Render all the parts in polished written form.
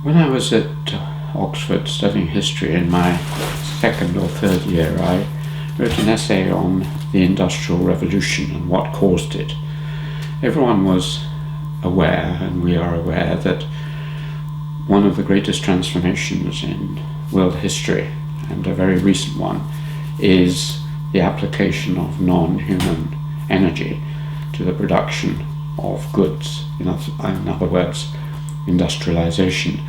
When I was at Oxford studying history in my second or third year, I wrote an essay on the Industrial Revolution and what caused it. Everyone was aware, and we are aware, that one of the greatest transformations in world history, and a very recent one, is the application of non-human energy to the production of goods, in other words, industrialization.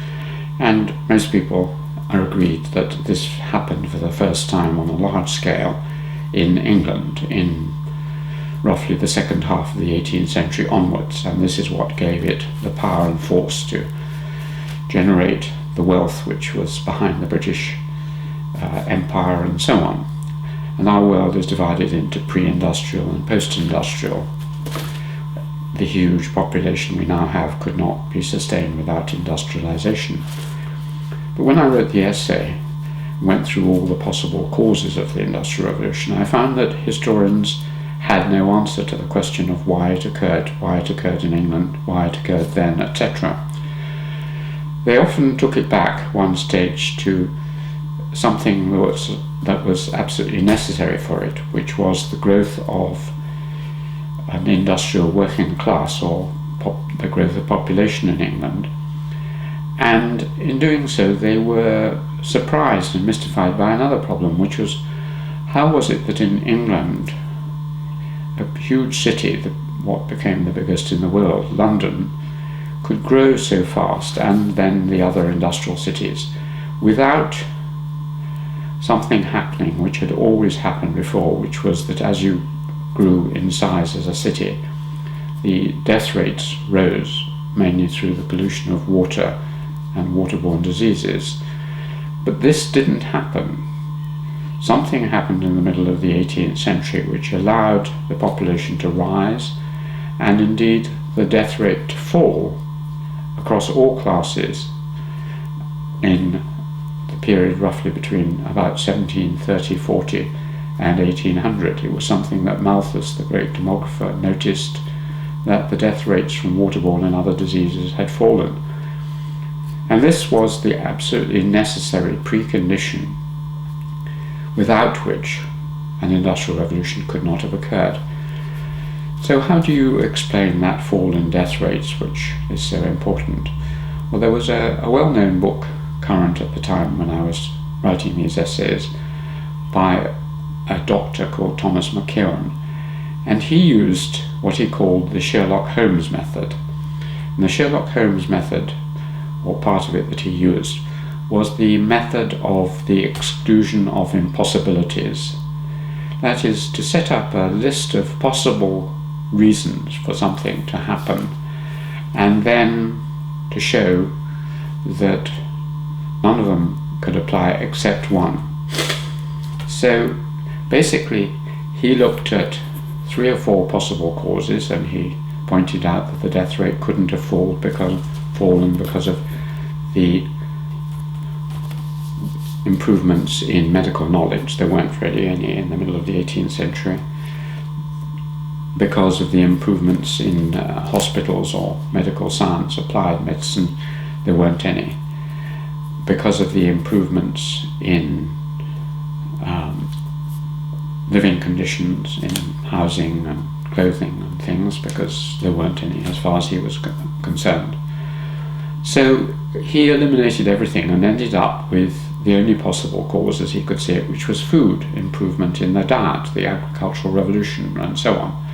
And most people are agreed that this happened for the first time on a large scale in England in roughly the second half of the 18th century onwards, and this is what gave it the power and force to generate the wealth which was behind the British Empire and so on. And our world is divided into pre-industrial and post-industrial. The huge population we now have could not be sustained without industrialization. But when I wrote the essay and went through all the possible causes of the Industrial Revolution, I found that historians had no answer to the question of why it occurred in England, why it occurred then, etc. They often took it back one stage to something that was absolutely necessary for it, which was the growth of an industrial working class, or the growth of population in England. And in doing so, they were surprised and mystified by another problem, which was, how was it that in England, a huge city, what became the biggest in the world, London, could grow so fast, and then the other industrial cities, without something happening which had always happened before, which was that as you grew in size as a city, the death rates rose, mainly through the pollution of water and waterborne diseases. But this didn't happen. Something happened in the middle of the 18th century which allowed the population to rise, and indeed the death rate to fall across all classes in the period roughly between about 1730-40 and 1800. It was something that Malthus, the great demographer, noticed, that the death rates from waterborne and other diseases had fallen. And this was the absolutely necessary precondition without which an industrial revolution could not have occurred. So how do you explain that fall in death rates, which is so important? Well, there was a well-known book current at the time when I was writing these essays by a doctor called Thomas McEwen, and he used what he called the Sherlock Holmes method. And the Sherlock Holmes method, or part of it that he used, was the method of the exclusion of impossibilities. That is, to set up a list of possible reasons for something to happen, and then to show that none of them could apply except one. So basically, he looked at 3 or 4 possible causes, and he pointed out that the death rate couldn't have fallen because of the improvements in medical knowledge. There weren't really any in the middle of the 18th century. Because of the improvements in hospitals or medical science, applied medicine, there weren't any. Because of the improvements in living conditions, in housing and clothing and things, because there weren't any as far as he was concerned. So he eliminated everything and ended up with the only possible cause, as he could see it, which was food, improvement in the diet, the agricultural revolution, and so on.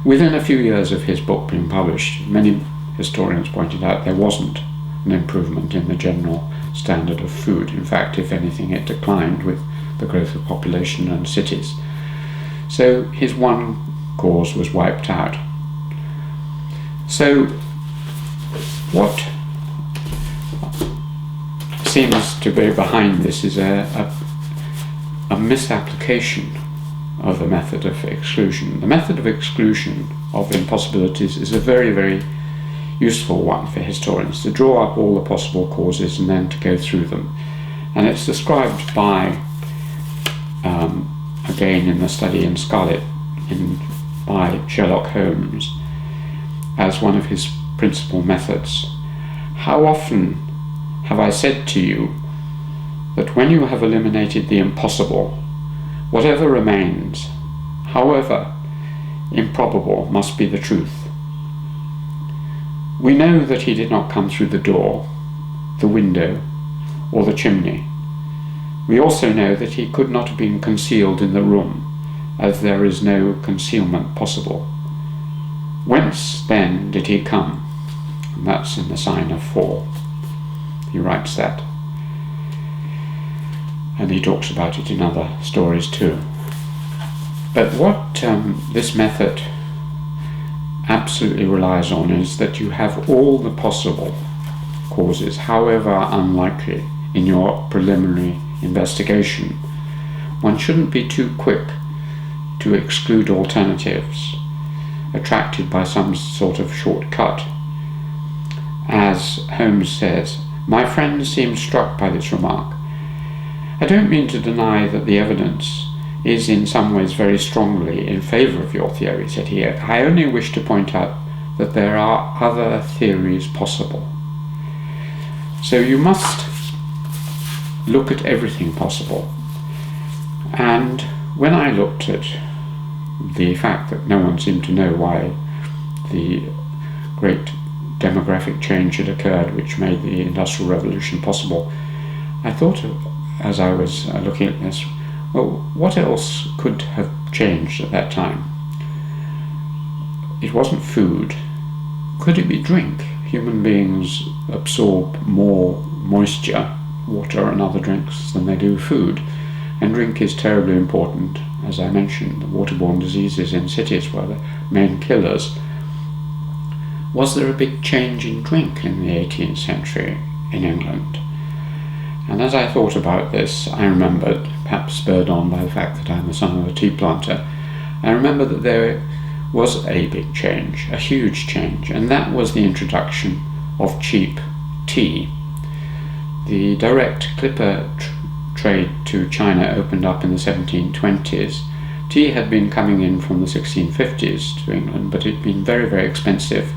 Within a few years of his book being published, many historians pointed out there wasn't an improvement in the general standard of food. In fact, if anything, it declined with the growth of population and cities. So his one cause was wiped out. So what seems to be behind this is a misapplication of the method of exclusion. The method of exclusion of impossibilities is a very, very useful one for historians, to draw up all the possible causes and then to go through them. And it's described by, again in the study in Scarlet, by Sherlock Holmes, as one of his principal methods. How often have I said to you that when you have eliminated the impossible, whatever remains, however improbable, must be the truth. We know that he did not come through the door, the window, or the chimney. We also know that he could not have been concealed in the room, as there is no concealment possible. Whence then did he come? And that's in the sign of 4. He writes that. And he talks about it in other stories too. But what this method absolutely relies on is that you have all the possible causes, however unlikely, in your preliminary investigation. One shouldn't be too quick to exclude alternatives, attracted by some sort of shortcut. As Holmes says, my friend seemed struck by this remark. I don't mean to deny that the evidence is in some ways very strongly in favour of your theory, said he. I only wish to point out that there are other theories possible. So you must look at everything possible. And when I looked at the fact that no one seemed to know why the great demographic change had occurred which made the Industrial Revolution possible, I thought, as I was looking at this, well, what else could have changed at that time? It wasn't food. Could it be drink? Human beings absorb more moisture, water and other drinks, than they do food. And drink is terribly important. As I mentioned, the waterborne diseases in cities were the main killers. Was there a big change in drink in the 18th century in England? And as I thought about this, I remembered, perhaps spurred on by the fact that I'm the son of a tea planter, I remember that there was a big change, a huge change, and that was the introduction of cheap tea. The direct clipper trade to China opened up in the 1720s. Tea had been coming in from the 1650s to England, but it had been very, very expensive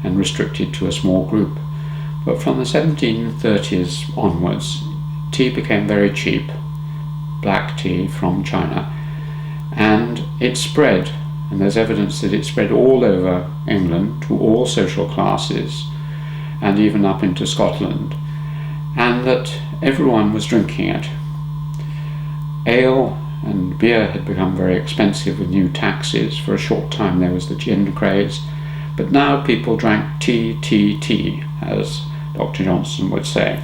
and restricted to a small group. But from the 1730s onwards, tea became very cheap, black tea from China, and it spread, and there's evidence that it spread all over England to all social classes and even up into Scotland, and that everyone was drinking it. Ale and beer had become very expensive with new taxes. For a short time there was the gin craze, but now people drank tea, as Dr. Johnson would say.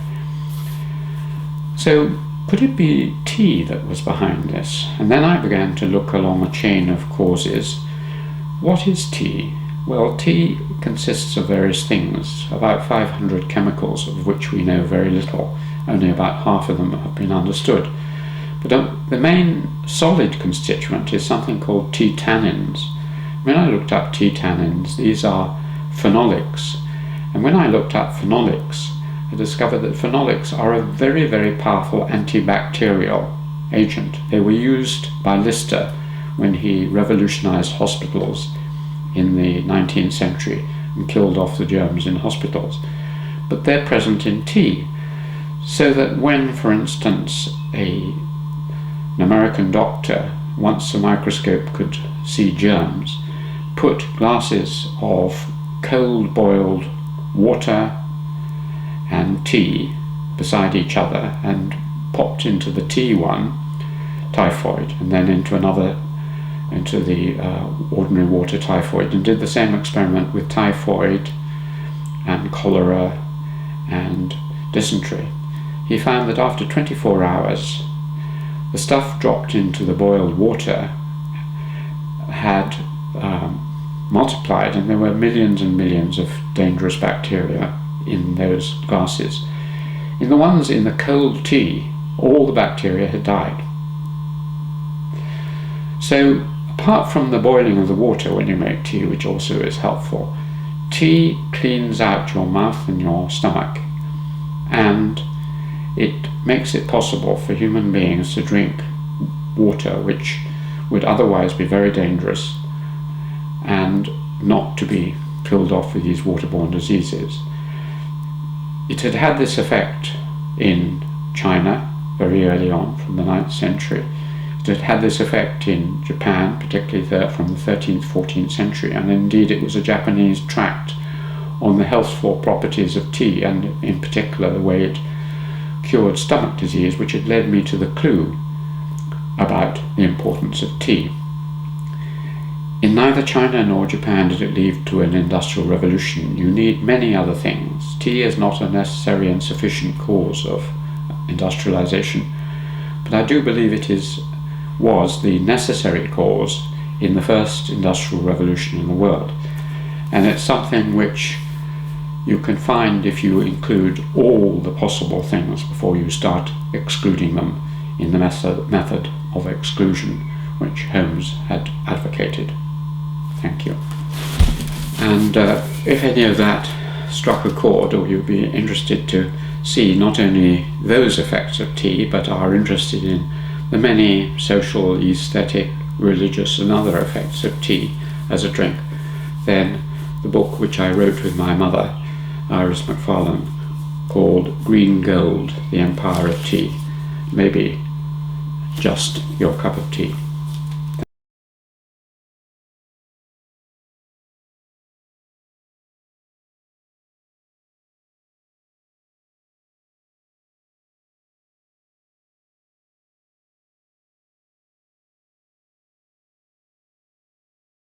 So could it be tea that was behind this? And then I began to look along a chain of causes. What is tea? Well, tea consists of various things, about 500 chemicals of which we know very little. Only about half of them have been understood. But the main solid constituent is something called tea tannins. When I looked up tea tannins, these are phenolics. And when I looked up phenolics, I discovered that phenolics are a very, very powerful antibacterial agent. They were used by Lister when he revolutionized hospitals in the 19th century and killed off the germs in hospitals. But they're present in tea, so that when, for instance, an American doctor, once a microscope could see germs, put glasses of cold boiled water and tea beside each other and popped into the tea one typhoid and then into another, into the ordinary water typhoid, and did the same experiment with typhoid and cholera and dysentery. He found that after 24 hours the stuff dropped into the boiled water had multiplied, and there were millions and millions of dangerous bacteria in those glasses. In the ones in the cold tea, all the bacteria had died. So apart from the boiling of the water when you make tea, which also is helpful, tea cleans out your mouth and your stomach, and it makes it possible for human beings to drink water which would otherwise be very dangerous and not to be killed off with these waterborne diseases. it had had this effect in China very early on, from the 9th century. It had had this effect in Japan, particularly from the 13th, 14th century, and indeed it was a Japanese tract on the healthful properties of tea, and in particular the way it cured stomach disease, which had led me to the clue about the importance of tea. In neither China nor Japan did it lead to an industrial revolution. You need many other things. Tea is not a necessary and sufficient cause of industrialization, but I do believe it was the necessary cause in the first industrial revolution in the world, and it's something which you can find if you include all the possible things before you start excluding them in the method of exclusion which Holmes had advocated. Thank you. And if any of that struck a chord, or you'd be interested to see not only those effects of tea, but are interested in the many social, aesthetic, religious and other effects of tea as a drink, then the book which I wrote with my mother, Iris Macfarlane, called Green Gold, The Empire of Tea, may be just your cup of tea.